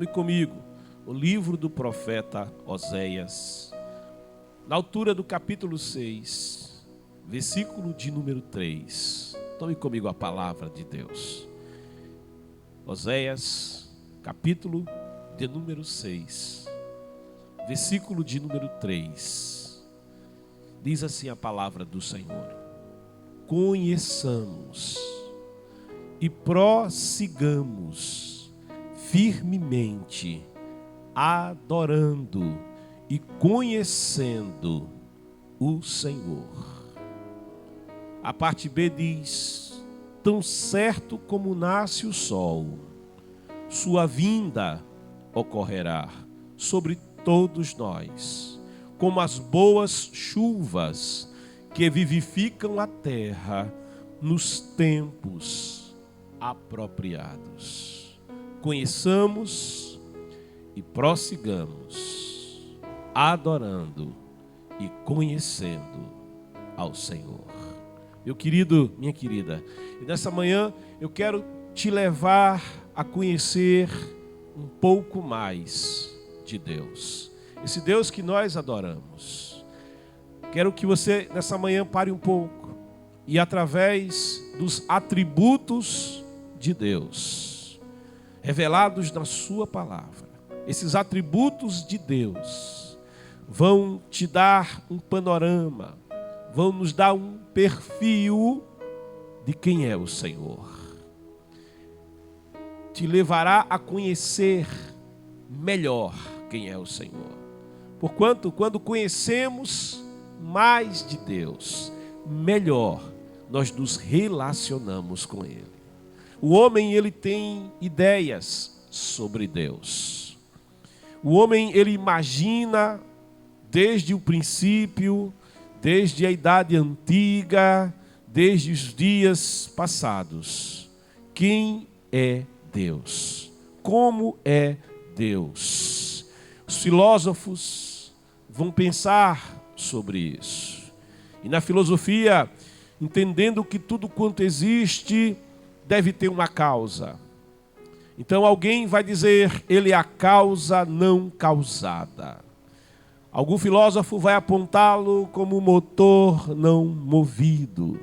E comigo, o livro do profeta Oséias, na altura do capítulo 6, versículo de número 3. Tome comigo a palavra de Deus. Oséias, capítulo de número 6, versículo de número 3. Diz assim a palavra do Senhor: conheçamos e prossigamos firmemente, adorando e conhecendo o Senhor. A parte B diz: tão certo como nasce o sol, sua vinda ocorrerá sobre todos nós, como as boas chuvas que vivificam a terra nos tempos apropriados. Conheçamos e prossigamos, adorando e conhecendo ao Senhor. Meu querido, minha querida, e nessa manhã eu quero te levar a conhecer um pouco mais de Deus. Esse Deus que nós adoramos. Quero que você nessa manhã pare um pouco e através dos atributos de Deus revelados na sua palavra, esses atributos de Deus vão te dar um panorama, vão nos dar um perfil de quem é o Senhor. Te levará a conhecer melhor quem é o Senhor. Porquanto, quando conhecemos mais de Deus, melhor nós nos relacionamos com Ele. O homem, ele tem ideias sobre Deus. O homem, ele imagina desde o princípio, desde a idade antiga, desde os dias passados, quem é Deus? Como é Deus? Os filósofos vão pensar sobre isso. E na filosofia, entendendo que tudo quanto existe deve ter uma causa. Então alguém vai dizer, ele é a causa não causada. Algum filósofo vai apontá-lo como motor não movido.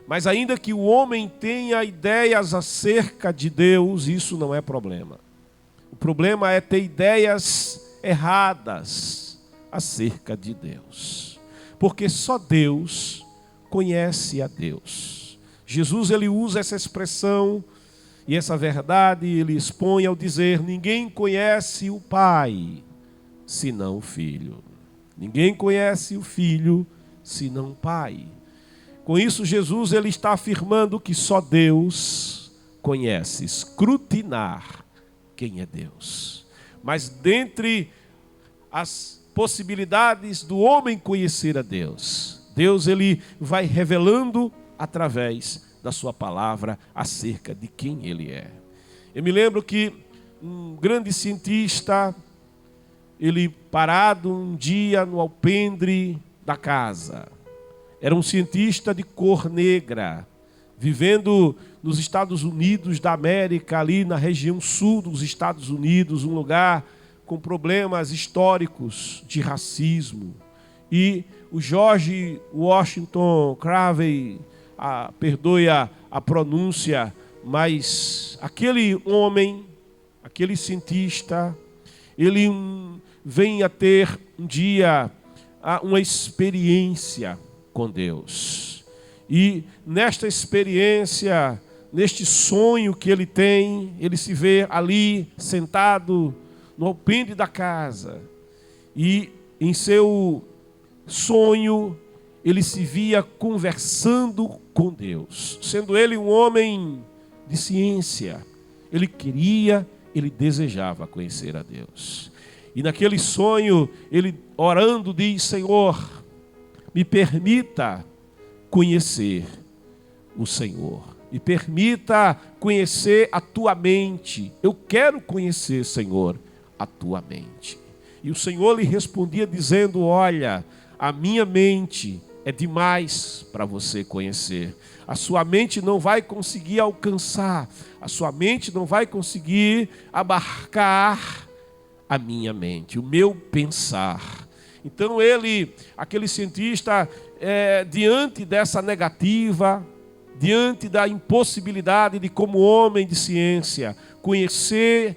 Mas ainda que o homem tenha ideias acerca de Deus, isso não é problema. O problema é ter ideias erradas acerca de Deus. Porque só Deus conhece a Deus. Jesus, ele usa essa expressão e essa verdade, ele expõe ao dizer: ninguém conhece o Pai, senão o Filho. Ninguém conhece o Filho, senão o Pai. Com isso, Jesus, ele está afirmando que só Deus conhece, escrutinar quem é Deus. Mas dentre as possibilidades do homem conhecer a Deus, Deus, ele vai revelando através da sua palavra acerca de quem ele é. Eu me lembro que um grande cientista, ele parado um dia no alpendre da casa, era um cientista de cor negra, vivendo nos Estados Unidos da América, ali na região sul dos Estados Unidos, um lugar com problemas históricos de racismo. E o George Washington Carver, perdoe a pronúncia, mas aquele homem, aquele cientista, ele vem a ter um dia uma experiência com Deus. E nesta experiência, neste sonho que ele tem, ele se vê ali sentado no alpendre da casa. E em seu sonho, ele se via conversando com Deus. Sendo ele um homem de ciência, ele queria, ele desejava conhecer a Deus. E naquele sonho, ele orando diz: Senhor, me permita conhecer o Senhor. Me permita conhecer a tua mente. Eu quero conhecer, Senhor, a tua mente. E o Senhor lhe respondia dizendo: olha, a minha mente é demais para você conhecer. A sua mente não vai conseguir alcançar, a sua mente não vai conseguir abarcar a minha mente, o meu pensar. Então aquele cientista, diante dessa negativa, diante da impossibilidade de, como homem de ciência, conhecer,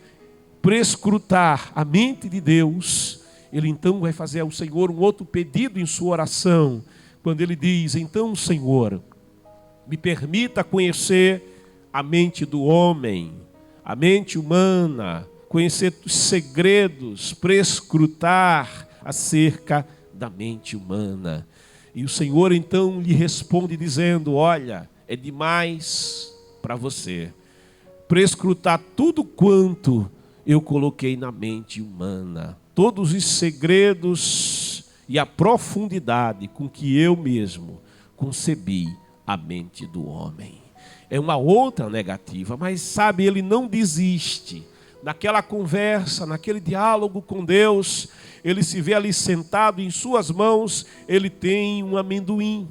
prescrutar a mente de Deus, ele então vai fazer ao Senhor um outro pedido em sua oração, quando ele diz: então, Senhor, me permita conhecer a mente do homem, a mente humana, conhecer os segredos, prescrutar acerca da mente humana. E o Senhor então lhe responde dizendo: olha, é demais para você prescrutar tudo quanto eu coloquei na mente humana, todos os segredos e a profundidade com que eu mesmo concebi a mente do homem. É uma outra negativa, mas sabe, ele não desiste. Naquela conversa, naquele diálogo com Deus, ele se vê ali sentado, em suas mãos ele tem um amendoim.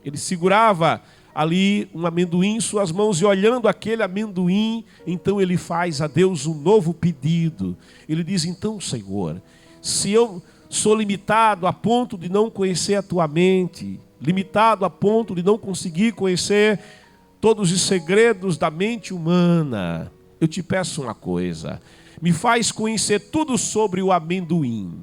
Ele segurava ali um amendoim em suas mãos e, olhando aquele amendoim, então ele faz a Deus um novo pedido. Ele diz: então, Senhor, se eu sou limitado a ponto de não conhecer a tua mente, limitado a ponto de não conseguir conhecer todos os segredos da mente humana, eu te peço uma coisa: me faz conhecer tudo sobre o amendoim.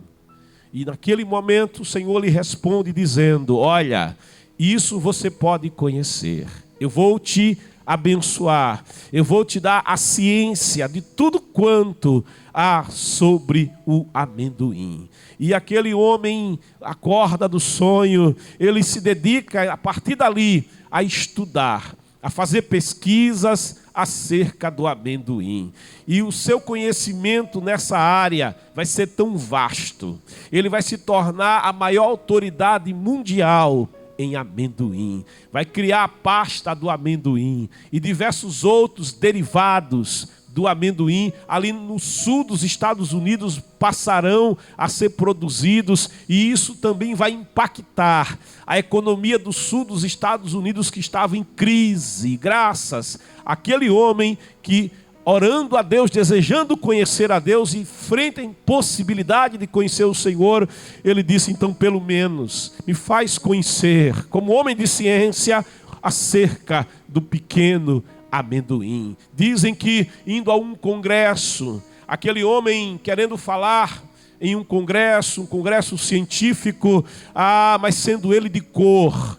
E naquele momento o Senhor lhe responde dizendo: olha, isso você pode conhecer. Eu vou te abençoar. Eu vou te dar a ciência de tudo quanto há sobre o amendoim. E aquele homem acorda do sonho, ele se dedica a partir dali a estudar, a fazer pesquisas acerca do amendoim. E o seu conhecimento nessa área vai ser tão vasto. Ele vai se tornar a maior autoridade mundial em amendoim. Vai criar a pasta do amendoim e diversos outros derivados do amendoim ali no sul dos Estados Unidos passarão a ser produzidos, e isso também vai impactar a economia do sul dos Estados Unidos, que estava em crise, graças àquele homem que, orando a Deus, desejando conhecer a Deus e frente à impossibilidade de conhecer o Senhor, ele disse: então pelo menos me faz conhecer, como homem de ciência, acerca do pequeno amendoim. Dizem que, indo a um congresso, aquele homem querendo falar em um congresso científico, mas sendo ele de cor,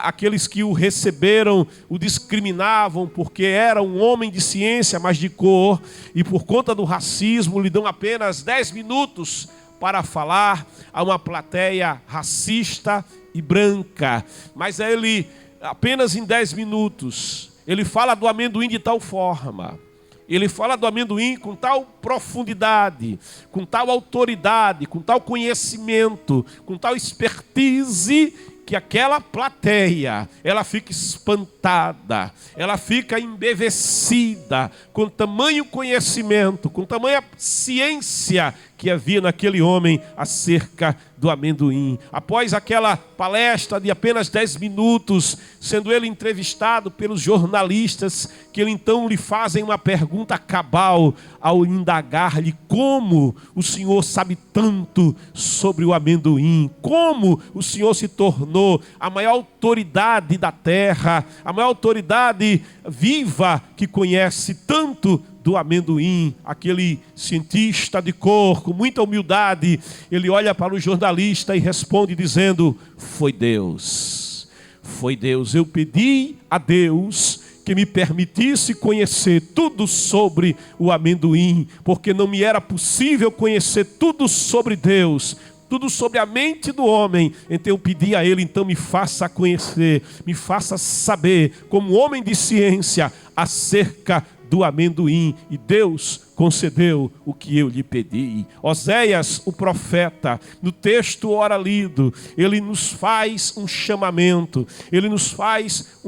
aqueles que o receberam o discriminavam porque era um homem de ciência, mas de cor, e por conta do racismo lhe dão apenas 10 minutos para falar a uma plateia racista e branca. Mas ele, apenas em 10 minutos, ele fala do amendoim de tal forma, ele fala do amendoim com tal profundidade, com tal autoridade, com tal conhecimento, com tal expertise, que aquela plateia, ela fica espantada, ela fica embevecida com tamanho conhecimento, com tamanha ciência que havia naquele homem acerca do amendoim. Após aquela palestra de apenas 10 minutos, sendo ele entrevistado pelos jornalistas, que ele então lhe fazem uma pergunta cabal ao indagar-lhe: como o senhor sabe tanto sobre o amendoim? Como o senhor se tornou a maior autoridade da terra, a maior autoridade viva que conhece tanto do amendoim? Aquele cientista de cor, com muita humildade, ele olha para o jornalista e responde dizendo: foi Deus, foi Deus. Eu pedi a Deus que me permitisse conhecer tudo sobre o amendoim, porque não me era possível conhecer tudo sobre Deus, tudo sobre a mente do homem. Então eu pedi a ele: então me faça conhecer, me faça saber, como homem de ciência, acerca do amendoim. E Deus concedeu o que eu lhe pedi. Oséias, o profeta, no texto ora lido, ele nos faz um chamamento, ele nos faz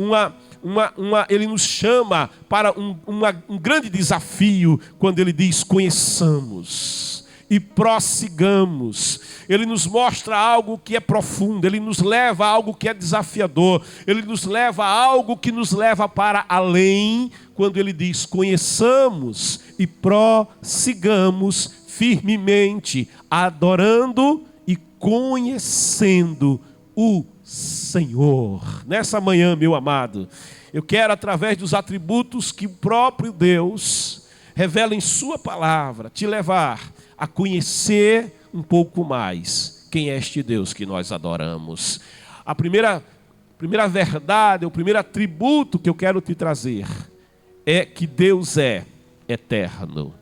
ele nos chama para um grande desafio, quando ele diz: conheçamos. e prossigamos. Ele nos mostra algo que é profundo, ele nos leva a algo que é desafiador, ele nos leva a algo que nos leva para além, quando ele diz: conheçamos e prossigamos firmemente, adorando e conhecendo o Senhor. Nessa manhã, meu amado, eu quero, através dos atributos que o próprio Deus revela em sua palavra, te levar a conhecer um pouco mais quem é este Deus que nós adoramos. A primeira verdade, o primeiro atributo que eu quero te trazer é que Deus é eterno.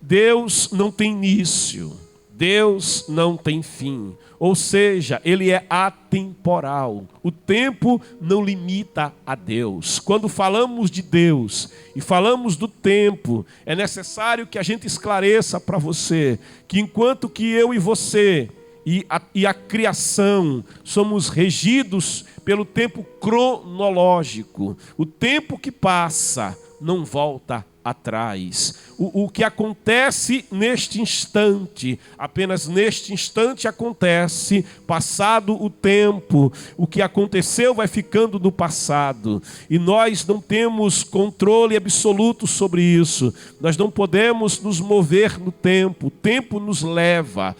Deus não tem início, Deus não tem fim, ou seja, Ele é atemporal. O tempo não limita a Deus. Quando falamos de Deus e falamos do tempo, é necessário que a gente esclareça para você que enquanto que eu e você e a criação somos regidos pelo tempo cronológico, o tempo que passa não volta atrás. O que acontece neste instante, apenas neste instante acontece. Passado o tempo, o que aconteceu vai ficando no passado, e nós não temos controle absoluto sobre isso. Nós não podemos nos mover no tempo, o tempo nos leva.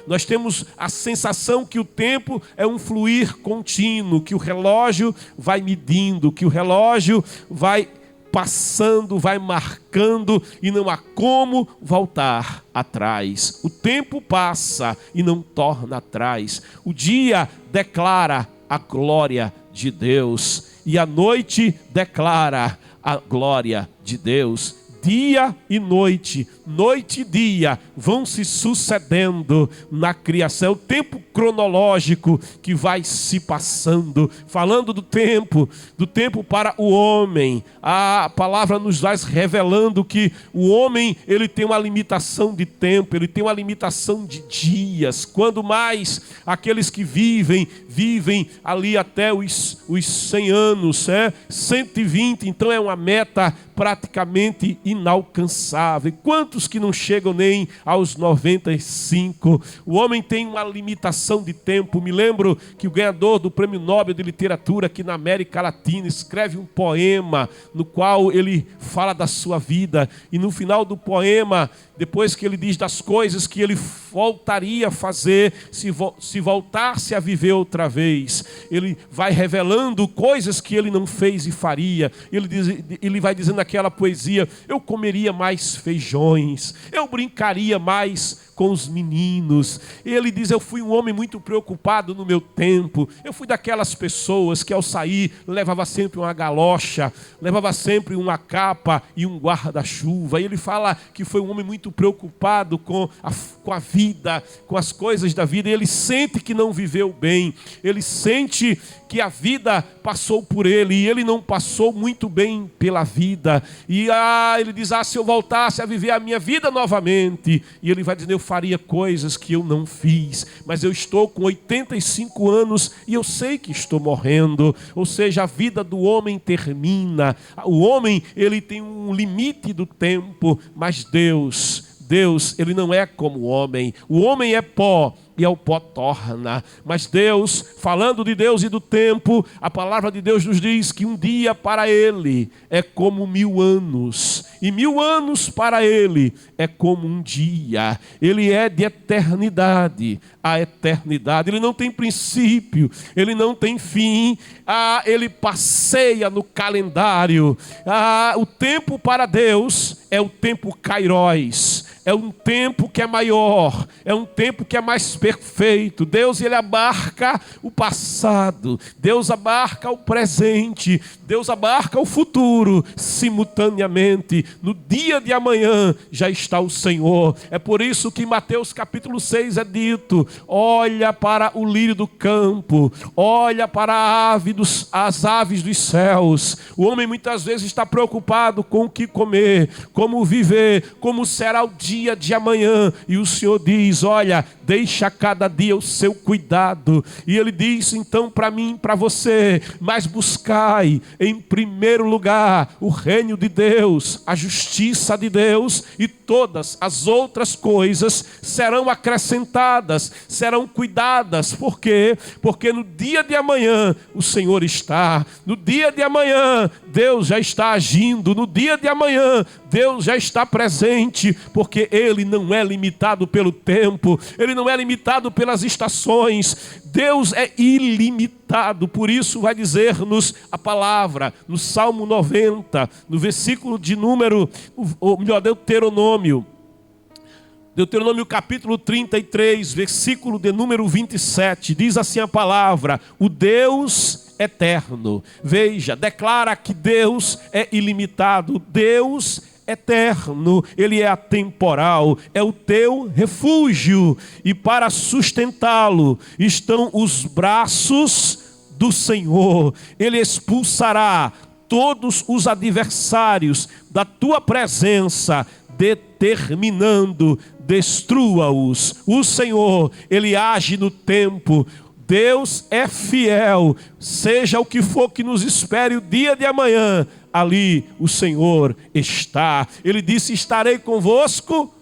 Nós temos a sensação que o tempo é um fluir contínuo, que o relógio vai medindo, que o relógio vai passando, vai marcando, e não há como voltar atrás. O tempo passa e não torna atrás. O dia declara a glória de Deus, e a noite declara a glória de Deus. Dia e noite, noite e dia vão se sucedendo na criação. É o tempo cronológico que vai se passando. Falando do tempo para o homem, a palavra nos vai revelando que o homem, ele tem uma limitação de tempo, ele tem uma limitação de dias. Quando mais aqueles que vivem ali até os 100 anos, 120, então é uma meta praticamente inalcançável. Quantos que não chegam nem aos 95? O homem tem uma limitação de tempo. Me lembro que o ganhador do Prêmio Nobel de Literatura aqui na América Latina escreve um poema no qual ele fala da sua vida, e no final do poema, depois que ele diz das coisas que ele voltaria a fazer se voltasse a viver outra vez, ele vai revelando coisas que ele não fez e faria. Ele vai dizendo naquela poesia: eu comeria mais feijões, eu brincaria mais com os meninos. Ele diz: eu fui um homem muito preocupado no meu tempo. Eu fui daquelas pessoas que ao sair levava sempre uma galocha, levava sempre uma capa e um guarda-chuva. E ele fala que foi um homem muito preocupado com a vida, com as coisas da vida. E ele sente que não viveu bem, ele sente que a vida passou por ele e ele não passou muito bem pela vida. E ele diz: se eu voltasse a viver a minha vida novamente, e ele vai dizer: eu faria coisas que eu não fiz, mas eu estou com 85 anos e eu sei que estou morrendo. Ou seja, a vida do homem termina. O homem, ele tem um limite do tempo, mas Deus, ele não é como o homem. O homem é pó e ao pó torna. Mas Deus, falando de Deus e do tempo, a palavra de Deus nos diz que um dia para Ele é como 1000 anos, e 1000 anos para Ele é como um dia. Ele é de eternidade a eternidade. Ele não tem princípio, Ele não tem fim. Ele passeia no calendário. O tempo para Deus é o tempo kairos. É um tempo que é maior, é um tempo que é mais perfeito. Deus, ele abarca o passado, Deus abarca o presente, Deus abarca o futuro simultaneamente. No dia de amanhã já está o Senhor. É por isso que em Mateus capítulo 6 é dito: olha para o lírio do campo, olha para as aves dos céus. O homem muitas vezes está preocupado com o que comer, como viver, como será o dia de amanhã, e o Senhor diz: olha, deixa a cada dia o seu cuidado. E ele diz então para mim, para você: mas buscai em primeiro lugar o reino de Deus, a justiça de Deus, e todas as outras coisas serão acrescentadas, serão cuidadas. Por quê? Porque no dia de amanhã o Senhor está. No dia de amanhã Deus já está agindo. No dia de amanhã Deus já está presente, porque Ele não é limitado pelo tempo, Ele não é limitado pelas estações. Deus é ilimitado. Por isso vai dizer-nos a palavra no Salmo 90, no versículo de número, ou melhor, Deuteronômio capítulo 33, versículo de número 27, diz assim a palavra: o Deus eterno. Veja, declara que Deus é ilimitado, Deus eterno, Ele é atemporal, é o teu refúgio, e para sustentá-lo estão os braços do Senhor. Ele expulsará todos os adversários da tua presença, determinando: destrua-os. O Senhor, Ele age no tempo. Deus é fiel, seja o que for que nos espere o dia de amanhã, ali o Senhor está. Ele disse: estarei convosco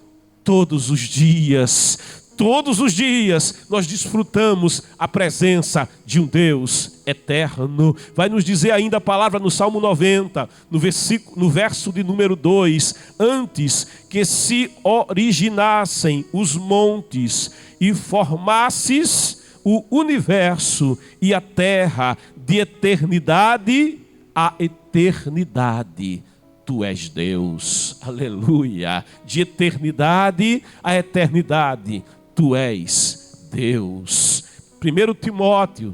todos os dias. Todos os dias nós desfrutamos a presença de um Deus eterno. Vai nos dizer ainda a palavra no Salmo 90, no verso de número 2: antes que se originassem os montes e formasses o universo e a terra, de eternidade a eternidade, tu és Deus. Aleluia. De eternidade a eternidade, tu és Deus. 1 Timóteo,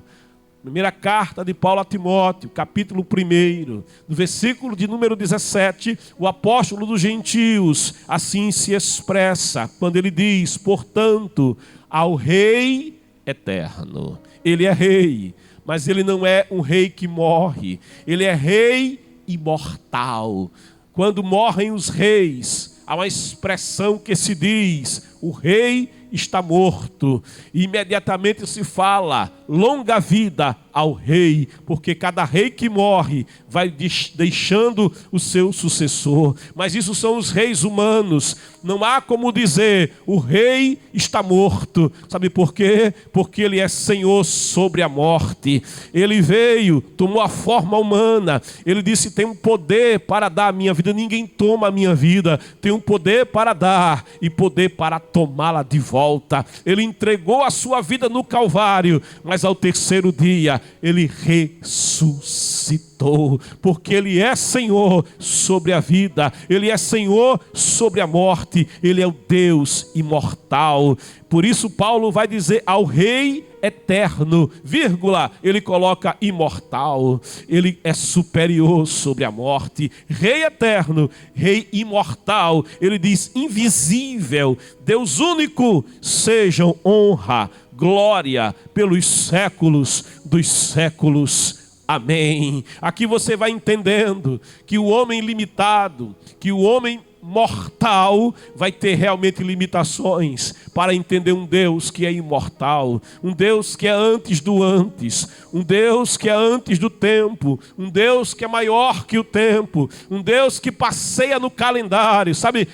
primeira carta de Paulo a Timóteo, capítulo 1, no versículo de número 17, o apóstolo dos gentios assim se expressa, quando ele diz: portanto, ao Rei eterno. Ele é rei, mas ele não é um rei que morre, ele é rei imortal. Quando morrem os reis, há uma expressão que se diz: o rei está morto. E imediatamente se fala: longa vida ao rei, porque cada rei que morre vai deixando o seu sucessor. Mas isso são os reis humanos. Não há como dizer: o rei está morto. Sabe por quê? Porque ele é Senhor sobre a morte. Ele veio, tomou a forma humana. Ele disse: tem um poder para dar a minha vida. Ninguém toma a minha vida. Tem um poder para dar e poder para tomá-la de volta. Ele entregou a sua vida no Calvário, mas ao terceiro dia ele ressuscitou, porque ele é Senhor sobre a vida, ele é Senhor sobre a morte, ele é o Deus imortal. Por isso Paulo vai dizer: ao Rei eterno, vírgula, ele coloca imortal. Ele é superior sobre a morte. Rei eterno, Rei imortal. Ele diz: invisível, Deus único, sejam honra, glória pelos séculos dos séculos. Amém. Aqui você vai entendendo que o homem limitado, que o homem mortal vai ter realmente limitações para entender um Deus que é imortal, um Deus que é antes do antes, um Deus que é antes do tempo, um Deus que é maior que o tempo, um Deus que passeia no calendário. Sabe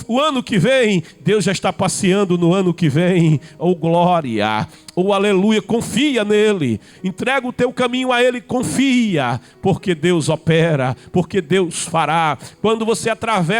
o ano que vem, Deus já está passeando no ano que vem. Oh glória, oh aleluia, confia nele, entrega o teu caminho a ele, confia, porque Deus opera, porque Deus fará. Quando você atravessa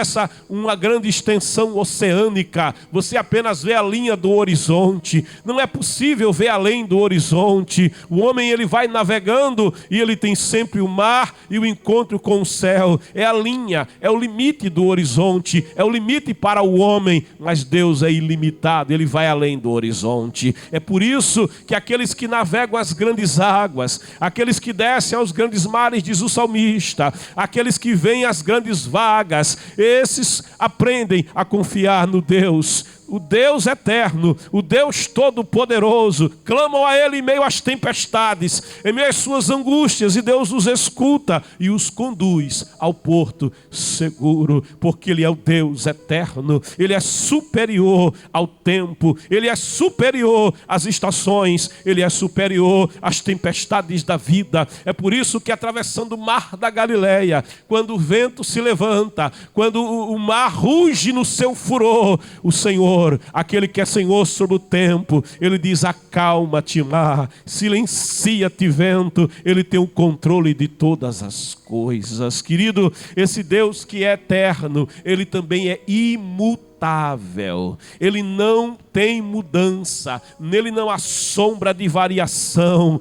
uma grande extensão oceânica, você apenas vê a linha do horizonte. Não é possível ver além do horizonte. O homem, ele vai navegando e ele tem sempre o mar e o encontro com o céu. É a linha, é o limite do horizonte, é o limite para o homem, mas Deus é ilimitado, ele vai além do horizonte. É por isso que aqueles que navegam as grandes águas, aqueles que descem aos grandes mares, diz o salmista, aqueles que veem as grandes vagas, esses aprendem a confiar no Deus o Deus eterno, o Deus todo-poderoso, clamam a Ele em meio às tempestades, em meio às suas angústias, e Deus os escuta e os conduz ao porto seguro, porque Ele é o Deus eterno, Ele é superior ao tempo, Ele é superior às estações, Ele é superior às tempestades da vida. É por isso que, atravessando o mar da Galileia, quando o vento se levanta, quando o mar ruge no seu furor, o Senhor, aquele que é Senhor sobre o tempo, Ele diz: acalma-te mar, silencia-te vento. Ele tem o controle de todas as coisas. Querido, esse Deus que é eterno, Ele também é imutável. Ele não tem mudança, nele não há sombra de variação.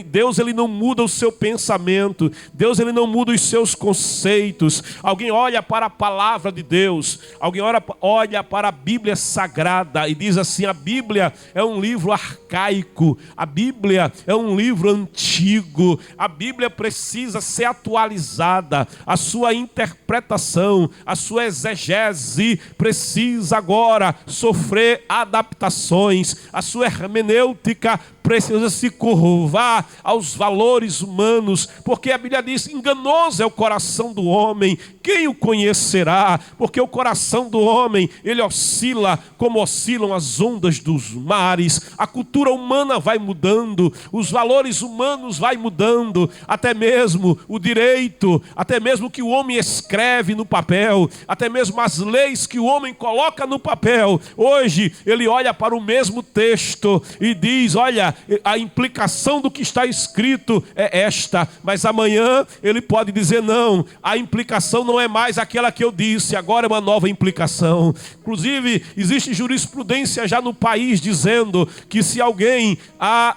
Deus, Ele não muda o seu pensamento. Deus, Ele não muda os seus conceitos. Alguém olha para a palavra de Deus, alguém olha para a Bíblia Sagrada e diz assim: a Bíblia é um livro arcaico, a Bíblia é um livro antigo, a Bíblia precisa ser atualizada, a sua interpretação, a sua exegese precisa agora sofrer adaptações, a sua hermenêutica precisa se curvar aos valores humanos, porque a Bíblia diz: enganoso é o coração do homem, quem o conhecerá? Porque o coração do homem, ele oscila como oscilam as ondas dos mares. A cultura humana vai mudando, os valores humanos vai mudando, até mesmo o direito, até mesmo o que o homem escreve no papel, até mesmo as leis que o homem coloca no papel. Hoje ele olha para o mesmo texto e diz: olha, a implicação do que está escrito é esta, mas amanhã ele pode dizer: não, a implicação não é mais aquela que eu disse, agora é uma nova implicação. Inclusive, existe jurisprudência já no país dizendo que se alguém,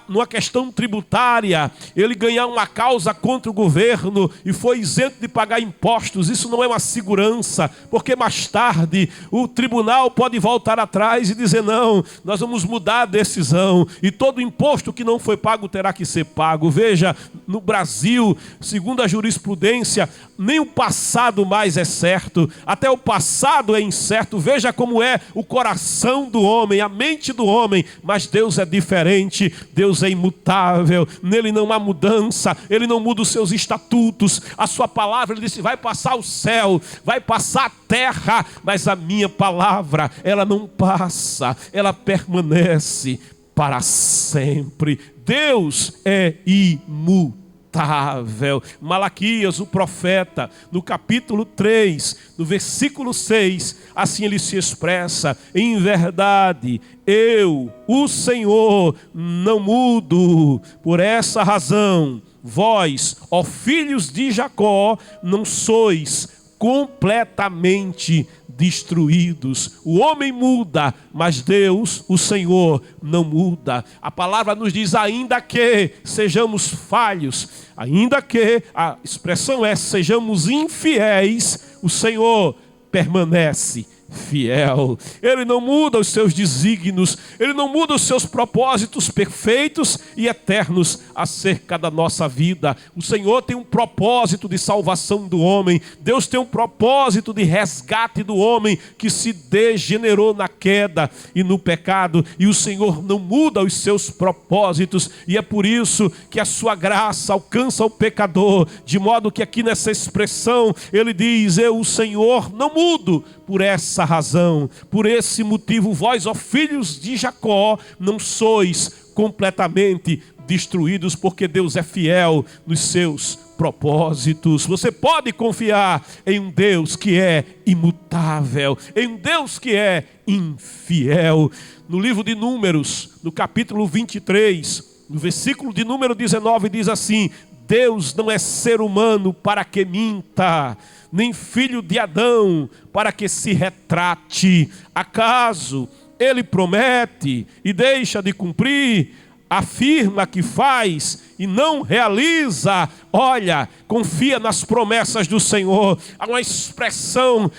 numa questão tributária, ele ganhar uma causa contra o governo e foi isento de pagar impostos, isso não é uma segurança, porque mais tarde o tribunal pode voltar atrás e dizer: não, nós vamos mudar a decisão, e todo imposto que não foi pago terá que ser pago. Veja, no Brasil, segundo a jurisprudência, nem o passado mais é certo, até o passado é incerto. Veja como é o coração do homem, a mente do homem, mas Deus é diferente, Deus é imutável, nele não há mudança, Ele não muda os seus estatutos, a sua palavra, Ele disse: vai passar o céu, vai passar a terra, mas a minha palavra, ela não passa, ela permanece para sempre. Deus é imutável. Malaquias, o profeta, no capítulo 3, no versículo 6, assim ele se expressa: em verdade, eu, o Senhor, não mudo. Por essa razão, vós, ó filhos de Jacó, não sois completamente destruídos. O homem muda, mas Deus, o Senhor, não muda. A palavra nos diz: ainda que sejamos falhos, ainda que, a expressão é, sejamos infiéis, o Senhor permanece fiel. Ele não muda os seus desígnios, Ele não muda os seus propósitos perfeitos e eternos acerca da nossa vida. O Senhor tem um propósito de salvação do homem. Deus tem um propósito de resgate do homem que se degenerou na queda e no pecado, e o Senhor não muda os seus propósitos, e é por isso que a sua graça alcança o pecador, de modo que aqui nessa expressão ele diz: eu, o Senhor, não mudo. Por essa razão, por esse motivo, vós, ó filhos de Jacó, não sois completamente destruídos, porque Deus é fiel nos seus propósitos. Você pode confiar em um Deus que é imutável, em um Deus que é infiel. No livro de Números, no capítulo 23, no versículo de número 19, diz assim: Deus não é ser humano para que minta, nem filho de Adão para que se retrate. Acaso Ele promete e deixa de cumprir? Afirma que faz e não realiza? Olha, confia nas promessas do Senhor. Há uma expressão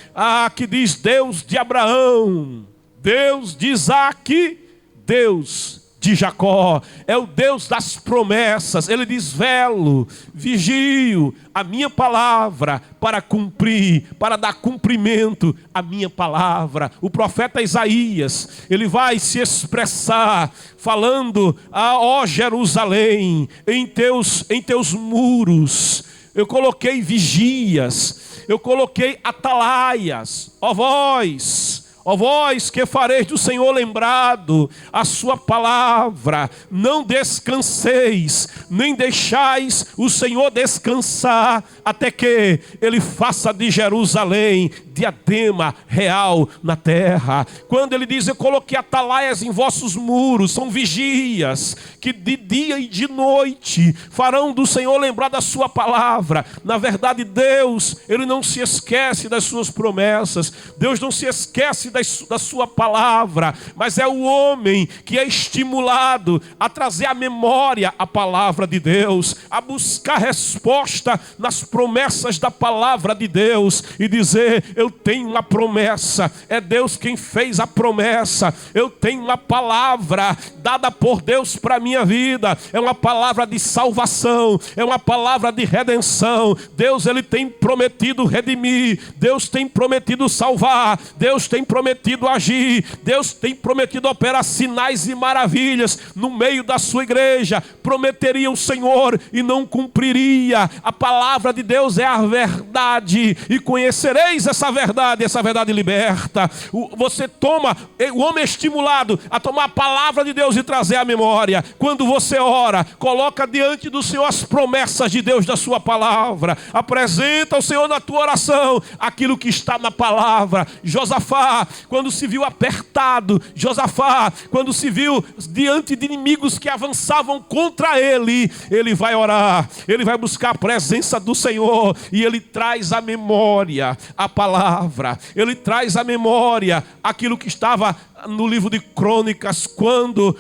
que diz: Deus de Abraão, Deus de Isaque, Deus de Jacó, é o Deus das promessas. Ele diz: velo, vigio a minha palavra para cumprir, para dar cumprimento à minha palavra. O profeta Isaías, ele vai se expressar falando: ó Jerusalém, em teus muros eu coloquei vigias, eu coloquei atalaias, ó vós que fareis do Senhor lembrado a sua palavra, não descanseis, nem deixais o Senhor descansar, até que Ele faça de Jerusalém diadema real na terra. Quando Ele diz: eu coloquei atalaias em vossos muros, são vigias, que de dia e de noite farão do Senhor lembrar da sua palavra. Na verdade, Deus, Ele não se esquece das suas promessas, Deus não se esquece da sua palavra, mas é o homem que é estimulado a trazer à memória a palavra de Deus, a buscar resposta nas promessas da palavra de Deus e dizer: eu tenho uma promessa, é Deus quem fez a promessa, eu tenho uma palavra dada por Deus para a minha vida, é uma palavra de salvação, é uma palavra de redenção. Deus, Ele tem prometido redimir, Deus tem prometido salvar, Deus tem prometido agir, Deus tem prometido operar sinais e maravilhas no meio da sua igreja. Prometeria o Senhor e não cumpriria. A palavra de Deus é a verdade, e conhecereis essa verdade liberta. Você toma, o homem é estimulado a tomar a palavra de Deus e trazer à memória. Quando você ora, coloca diante do Senhor as promessas de Deus da sua palavra, apresenta ao Senhor na tua oração aquilo que está na palavra. Josafá, quando se viu apertado, Josafá, quando se viu diante de inimigos que avançavam contra ele, ele vai orar, ele vai buscar a presença do Senhor, e ele traz à memória a palavra, ele traz à memória aquilo que estava no livro de Crônicas, quando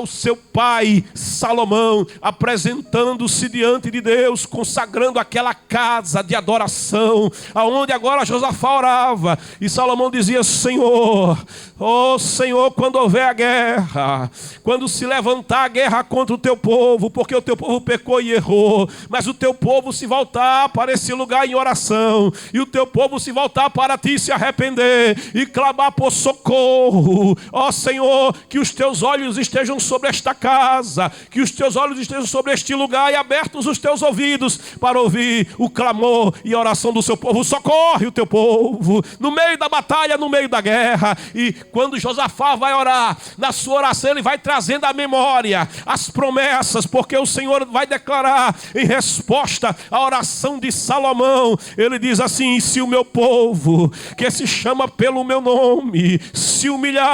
o seu pai Salomão, apresentando-se diante de Deus, consagrando aquela casa de adoração, aonde agora Josafá orava, e Salomão dizia: Senhor, ó Senhor, quando houver a guerra, quando se levantar a guerra contra o teu povo, porque o teu povo pecou e errou, mas o teu povo se voltar para esse lugar em oração, e o teu povo se voltar para ti, se arrepender e clamar por socorro, ó Senhor, que os teus olhos estejam sobre esta casa, que os teus olhos estejam sobre este lugar, e abertos os teus ouvidos para ouvir o clamor e a oração do seu povo. Socorre o teu povo no meio da batalha, no meio da guerra. E quando Josafá vai orar, na sua oração ele vai trazendo à memória as promessas, porque o Senhor vai declarar em resposta à oração de Salomão. Ele diz assim: se o meu povo, que se chama pelo meu nome, se humilhar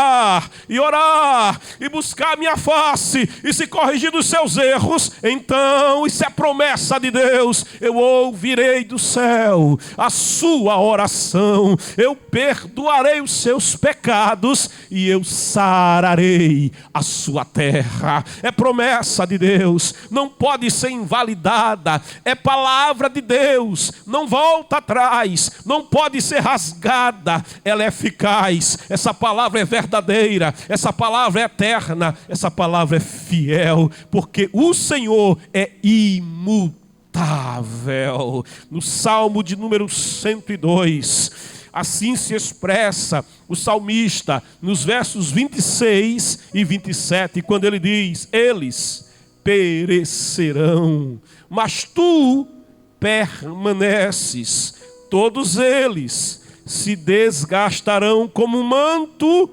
e orar e buscar a minha face e se corrigir dos seus erros, então, isso é promessa de Deus, eu ouvirei do céu a sua oração, eu perdoarei os seus pecados e eu sararei a sua terra. É promessa de Deus, não pode ser invalidada, é palavra de Deus, não volta atrás, não pode ser rasgada, ela é eficaz, essa palavra é verdadeira, essa palavra é eterna, essa palavra é fiel, porque o Senhor é imutável. No Salmo de número 102, assim se expressa o salmista nos versos 26 e 27, quando ele diz: eles perecerão, mas tu permaneces, todos eles se desgastarão como um manto,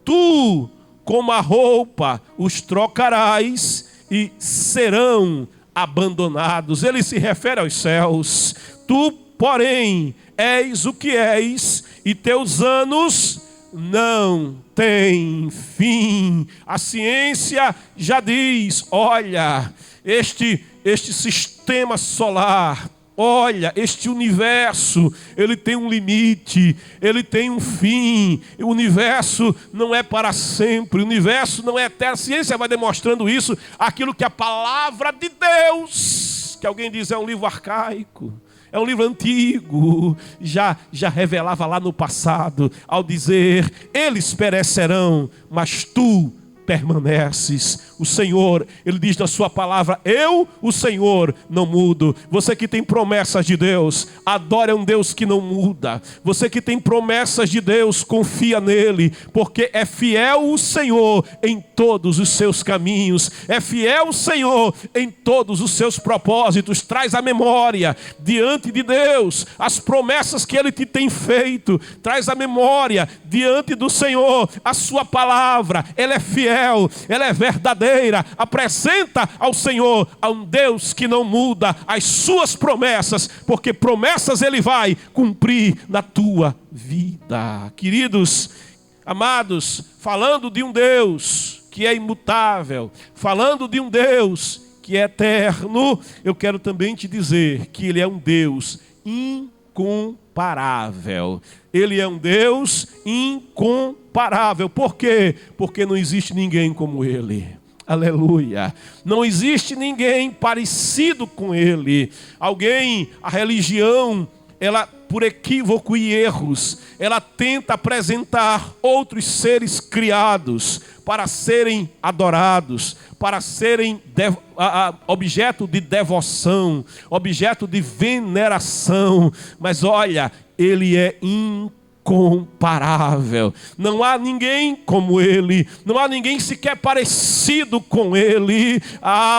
tu como a roupa os trocarás e serão abandonados. Ele se refere aos céus. Tu, porém, és o que és, e teus anos não têm fim. A ciência já diz: olha, este sistema solar, olha, este universo, ele tem um limite, ele tem um fim. O universo não é para sempre, o universo não é eterno. A ciência vai demonstrando isso, aquilo que a palavra de Deus, que alguém diz é um livro arcaico, é um livro antigo, já revelava lá no passado, ao dizer: eles perecerão, mas tu permaneces. O Senhor, Ele diz na sua palavra, eu, o Senhor, não mudo. Você que tem promessas de Deus, adore a um Deus que não muda. Você que tem promessas de Deus, confia nele, porque é fiel o Senhor em todos os seus caminhos, é fiel o Senhor em todos os seus propósitos. Traz a memória diante de Deus as promessas que Ele te tem feito, traz a memória diante do Senhor a sua palavra. Ela é fiel, ela é verdadeira. Apresenta ao Senhor, a um Deus que não muda, as suas promessas, porque promessas Ele vai cumprir na tua vida. Queridos, amados, falando de um Deus que é imutável, falando de um Deus que é eterno, eu quero também te dizer que Ele é um Deus incomparável. Ele é um Deus incomparável. Por quê? Porque não existe ninguém como Ele. Aleluia. Não existe ninguém parecido com Ele. A religião, ela, por equívoco e erros, ela tenta apresentar outros seres criados para serem adorados, para serem objeto de devoção, objeto de veneração. Mas olha, Ele é incomparável. Não há ninguém como Ele, não há ninguém sequer parecido com Ele.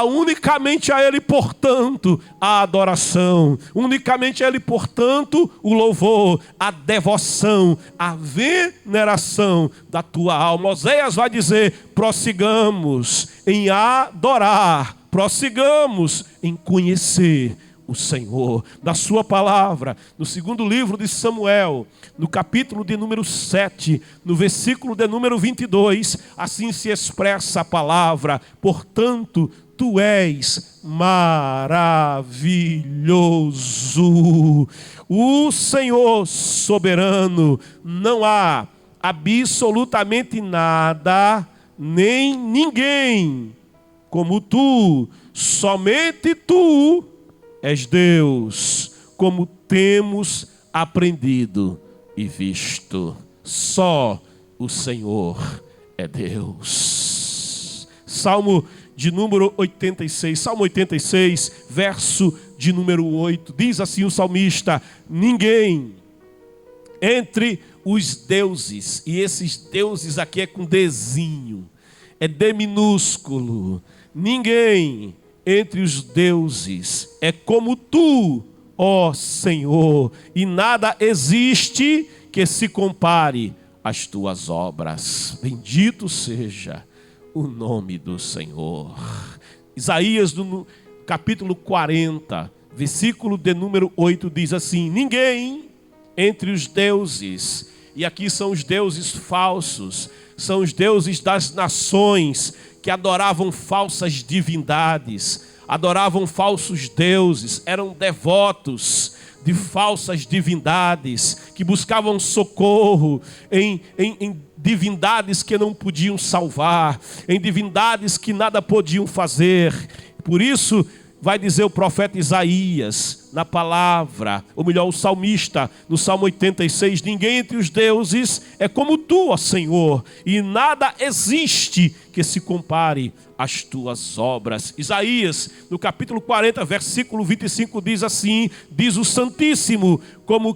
Unicamente a Ele, portanto, a adoração, unicamente a Ele, portanto, o louvor, a devoção, a veneração da tua alma. Oséias vai dizer: prossigamos em adorar, prossigamos em conhecer o Senhor. Na sua palavra, no segundo livro de Samuel, no capítulo de número 7, no versículo de número 22, assim se expressa a palavra: portanto, tu és maravilhoso. O Senhor soberano, não há absolutamente nada, nem ninguém como tu, somente tu és Deus, como temos aprendido e visto. Só o Senhor é Deus. Salmo de número 86, Salmo 86, verso de número 8, diz assim o salmista: ninguém entre os deuses, e esses deuses aqui é com Dzinho, é D minúsculo, ninguém entre os deuses é como tu, ó Senhor, e nada existe que se compare às tuas obras. Bendito seja o nome do Senhor. Isaías, no capítulo 40, versículo de número 8, diz assim: ninguém entre os deuses, e aqui são os deuses falsos, são os deuses das nações, que adoravam falsas divindades, adoravam falsos deuses, eram devotos de falsas divindades, que buscavam socorro em divindades que não podiam salvar, em divindades que nada podiam fazer. Por isso, vai dizer o profeta Isaías na palavra, ou melhor, o salmista, no Salmo 86, ninguém entre os deuses é como tu, ó Senhor, e nada existe que se compare às tuas obras. Isaías, no capítulo 40, versículo 25, diz assim: diz o Santíssimo, com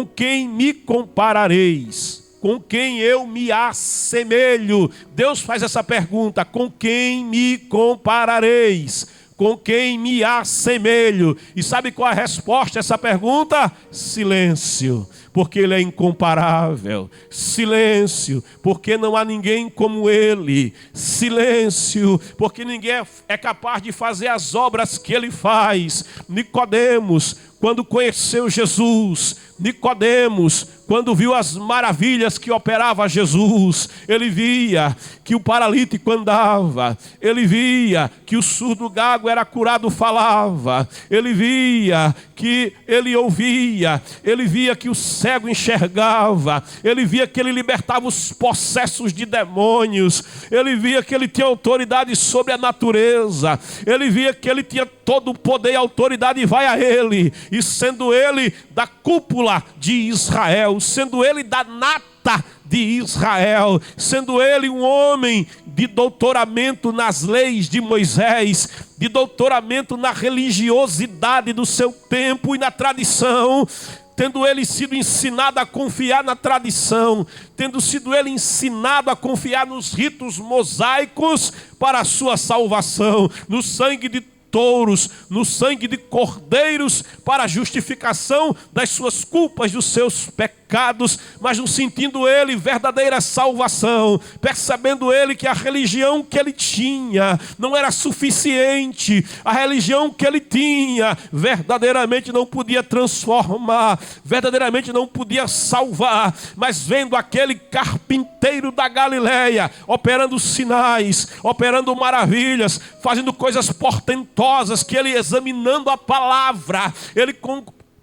quem me comparareis? Com quem eu me assemelho? Deus faz essa pergunta: com quem me comparareis? Com quem me assemelho? E sabe qual é a resposta a essa pergunta? Silêncio, porque Ele é incomparável. Silêncio, porque não há ninguém como Ele. Silêncio, porque ninguém é capaz de fazer as obras que Ele faz. Nicodemos, quando conheceu Jesus, Nicodemos, quando viu as maravilhas que operava Jesus, ele via que o paralítico andava, ele via que o surdo gago era curado, falava, ele via que ele ouvia, ele via que o cego enxergava, ele via que ele libertava os possessos de demônios, ele via que ele tinha autoridade sobre a natureza, ele via que ele tinha todo o poder e autoridade, vai a ele, e sendo ele da cúpula de Israel, sendo ele da nata de Israel, sendo ele um homem de doutoramento nas leis de Moisés, de doutoramento na religiosidade do seu tempo e na tradição, tendo ele sido ensinado a confiar na tradição, tendo sido ele ensinado a confiar nos ritos mosaicos para a sua salvação, no sangue de touros, no sangue de cordeiros para a justificação das suas culpas, dos seus pecados, mas não sentindo ele verdadeira salvação, percebendo ele que a religião que ele tinha não era suficiente, a religião que ele tinha verdadeiramente não podia transformar, verdadeiramente não podia salvar, mas vendo aquele carpinteiro da Galileia operando sinais, operando maravilhas, fazendo coisas portentosas, que ele, examinando a palavra, ele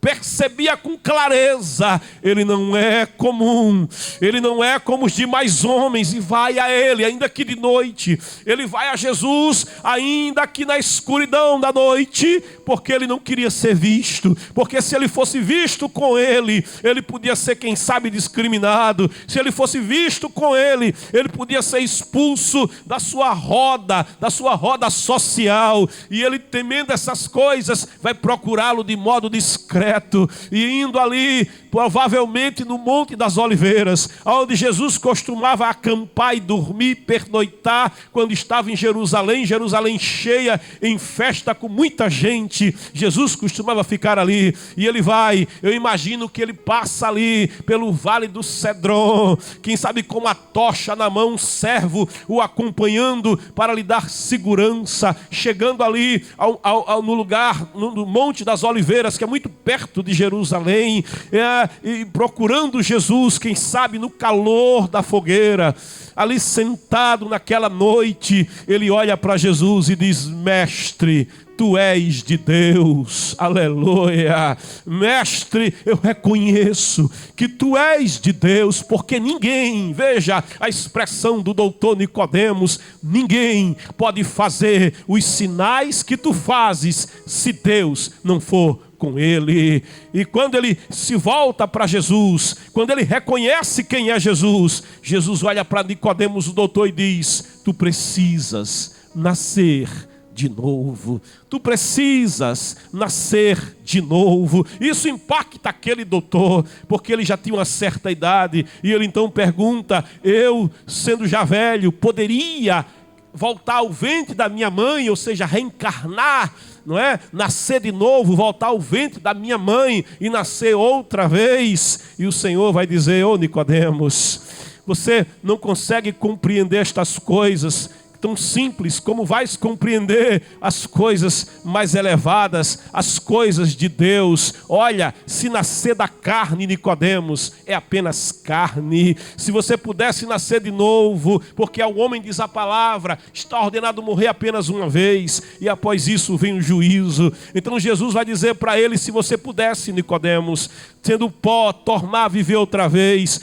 percebia com clareza, ele não é comum, ele não é como os demais homens, e vai a ele, ainda que de noite, ele vai a Jesus, ainda que na escuridão da noite, porque ele não queria ser visto, porque se ele fosse visto com ele podia ser, quem sabe, discriminado, se ele fosse visto com ele podia ser expulso da sua roda social, e ele, temendo essas coisas, vai procurá-lo de modo discreto, e indo ali, provavelmente no Monte das Oliveiras, onde Jesus costumava acampar e dormir, pernoitar, quando estava em Jerusalém cheia, em festa com muita gente, Jesus costumava ficar ali, e ele vai, eu imagino que ele passa ali, pelo Vale do Cedron, quem sabe com a tocha na mão, um servo o acompanhando, para lhe dar segurança, chegando ali no lugar, no Monte das Oliveiras, que é muito perto de Jerusalém, e procurando Jesus, quem sabe no calor da fogueira, ali sentado naquela noite, ele olha para Jesus e diz: mestre, tu és de Deus, aleluia, mestre, eu reconheço que tu és de Deus, porque ninguém, veja a expressão do doutor Nicodemos, ninguém pode fazer os sinais que tu fazes, se Deus não for com ele. E quando ele se volta para Jesus, quando ele reconhece quem é Jesus, Jesus olha para Nicodemos, o doutor, e diz: tu precisas nascer de novo, tu precisas nascer de novo. Isso impacta aquele doutor, porque ele já tinha uma certa idade, e ele então pergunta: eu, sendo já velho, poderia voltar ao ventre da minha mãe, ou seja, reencarnar, não é? Nascer de novo, voltar ao ventre da minha mãe e nascer outra vez? E o Senhor vai dizer: ô Nicodemos, você não consegue compreender estas coisas tão simples, como vais compreender as coisas mais elevadas, as coisas de Deus. Olha, se nascer da carne, Nicodemos, é apenas carne. Se você pudesse nascer de novo, porque ao homem, diz a palavra, está ordenado morrer apenas uma vez, e após isso vem o juízo. Então Jesus vai dizer para ele: se você pudesse, Nicodemos, sendo pó, tornar a viver outra vez,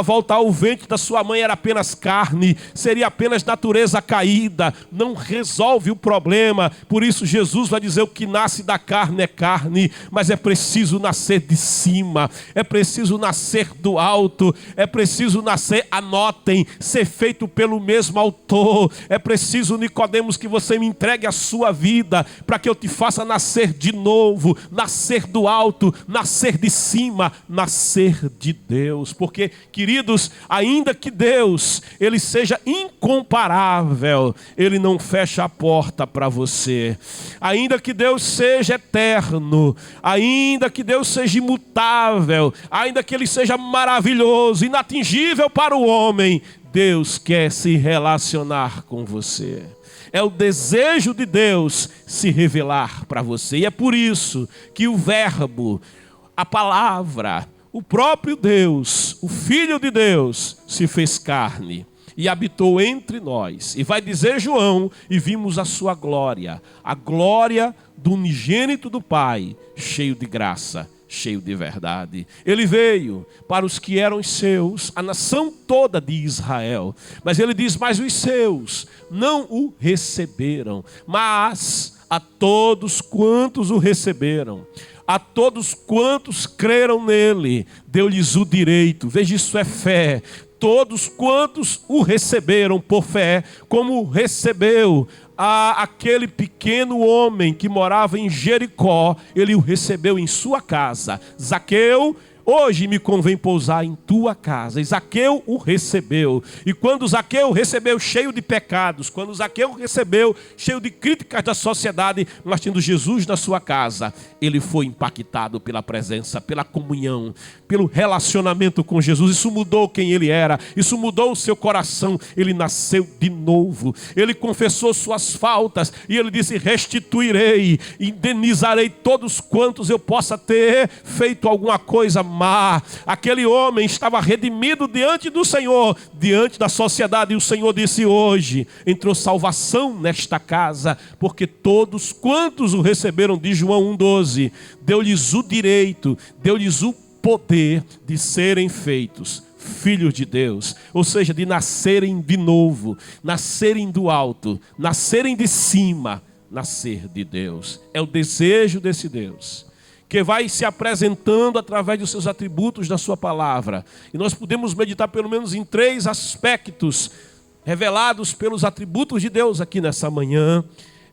voltar ao ventre da sua mãe era apenas carne, seria apenas natureza caída, não resolve o problema. Por isso Jesus vai dizer: o que nasce da carne é carne, mas é preciso nascer de cima, é preciso nascer do alto, é preciso nascer, anotem, ser feito pelo mesmo autor. É preciso, Nicodemos, que você me entregue a sua vida, para que eu te faça nascer de novo, nascer do alto, nascer de cima, nascer de Deus. Porque, queridos, ainda que Deus, ele seja incomparável, ele não fecha a porta para você. Ainda que Deus seja eterno, ainda que Deus seja imutável, ainda que ele seja maravilhoso, inatingível para o homem, Deus quer se relacionar com você. É o desejo de Deus se revelar para você. E é por isso que o Verbo, a palavra, o próprio Deus, o Filho de Deus, se fez carne e habitou entre nós. E vai dizer João, e vimos a sua glória, a glória do unigênito do Pai, cheio de graça, cheio de verdade. Ele veio para os que eram seus, a nação toda de Israel. Mas ele diz, mas os seus não o receberam. Mas a todos quantos o receberam, a todos quantos creram nele, deu-lhes o direito. Veja, isso é fé. Todos quantos o receberam por fé, como recebeu aquele pequeno homem que morava em Jericó, ele o recebeu em sua casa. Zaqueu, hoje me convém pousar em tua casa. E Zaqueu o recebeu. E quando Zaqueu recebeu cheio de pecados, quando Zaqueu recebeu cheio de críticas da sociedade, mas tendo Jesus na sua casa, ele foi impactado pela presença, pela comunhão, pelo relacionamento com Jesus. Isso mudou quem ele era, isso mudou o seu coração. Ele nasceu de novo, ele confessou suas faltas e ele disse, restituirei, indenizarei todos quantos eu possa ter feito alguma coisa má. Aquele homem estava redimido diante do Senhor, diante da sociedade, e o Senhor disse, hoje entrou salvação nesta casa, porque todos quantos o receberam, de João 1,12, deu-lhes o direito, deu-lhes o poder de serem feitos filhos de Deus, ou seja, de nascerem de novo, nascerem do alto, nascerem de cima, nascer de Deus. É o desejo desse Deus, que vai se apresentando através dos seus atributos da sua palavra. E nós podemos meditar pelo menos em 3 aspectos revelados pelos atributos de Deus aqui nessa manhã.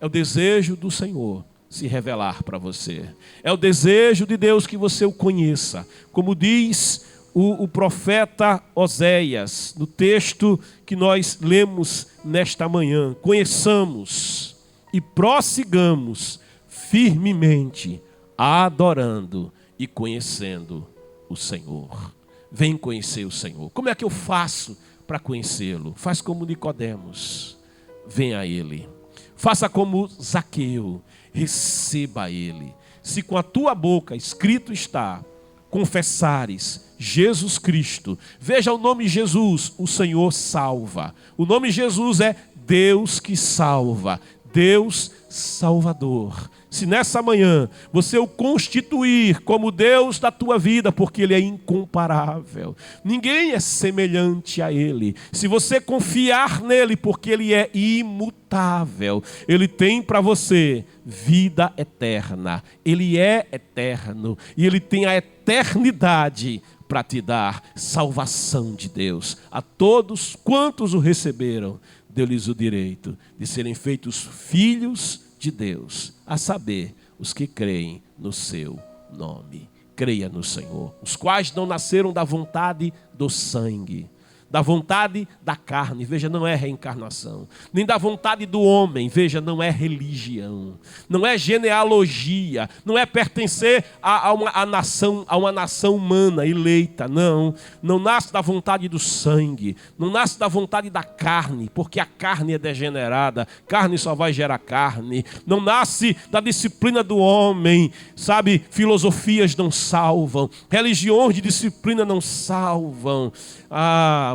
É o desejo do Senhor se revelar para você. É o desejo de Deus que você o conheça. Como diz o profeta Oséias, no texto que nós lemos nesta manhã, conheçamos e prossigamos firmemente, adorando e conhecendo o Senhor. Vem conhecer o Senhor. Como é que eu faço para conhecê-lo? Faz como Nicodemos. Venha a Ele. Faça como Zaqueu. Receba Ele. Se com a tua boca escrito está, confessares Jesus Cristo. Veja o nome Jesus, o Senhor salva. O nome Jesus é Deus que salva. Deus Salvador. Se nessa manhã você o constituir como Deus da tua vida, porque Ele é incomparável, ninguém é semelhante a Ele. Se você confiar nele, porque Ele é imutável, Ele tem para você vida eterna. Ele é eterno e Ele tem a eternidade para te dar salvação de Deus. A todos quantos o receberam, deu-lhes o direito de serem feitos filhos de Deus, a saber, os que creem no seu nome. Creia no Senhor, os quais não nasceram da vontade do sangue, da vontade da carne, veja, não é reencarnação, nem da vontade do homem, veja, não é religião, não é genealogia, não é pertencer a uma nação humana eleita, não nasce da vontade do sangue, não nasce da vontade da carne, porque a carne é degenerada, carne só vai gerar carne, não nasce da disciplina do homem, sabe, filosofias não salvam, religiões de disciplina não salvam,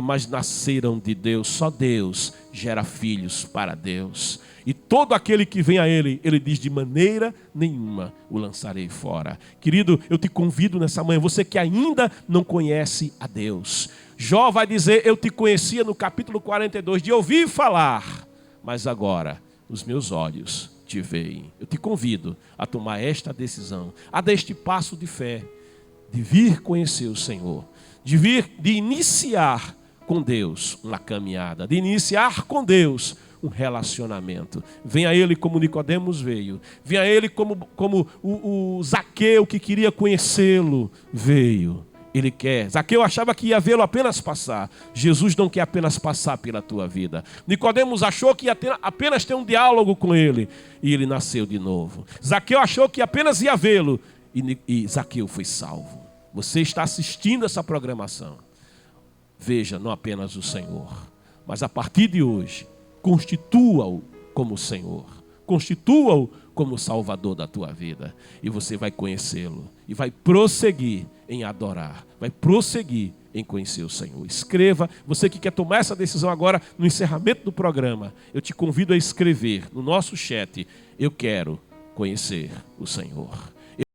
mas nasceram de Deus. Só Deus gera filhos para Deus. E todo aquele que vem a Ele, Ele diz, de maneira nenhuma o lançarei fora. Querido, eu te convido nessa manhã, você que ainda não conhece a Deus. Jó vai dizer, eu te conhecia no capítulo 42, de ouvir falar, mas agora os meus olhos te veem. Eu te convido a tomar esta decisão, a dar este passo de fé, de vir conhecer o Senhor, de iniciar com Deus uma caminhada, de iniciar com Deus um relacionamento. Vem a Ele como Nicodemos veio, vem a Ele como o Zaqueu que queria conhecê-lo veio. Ele quer. Zaqueu achava que ia vê-lo apenas passar. Jesus não quer apenas passar pela tua vida. Nicodemos achou que ia apenas ter um diálogo com Ele, e ele nasceu de novo. Zaqueu achou que apenas ia vê-lo, e Zaqueu foi salvo. Você está assistindo essa programação. Veja, não apenas o Senhor, mas a partir de hoje, constitua-o como Senhor. Constitua-o como Salvador da tua vida. E você vai conhecê-lo. E vai prosseguir em adorar. Vai prosseguir em conhecer o Senhor. Escreva, você que quer tomar essa decisão agora no encerramento do programa, eu te convido a escrever no nosso chat: eu quero conhecer o Senhor.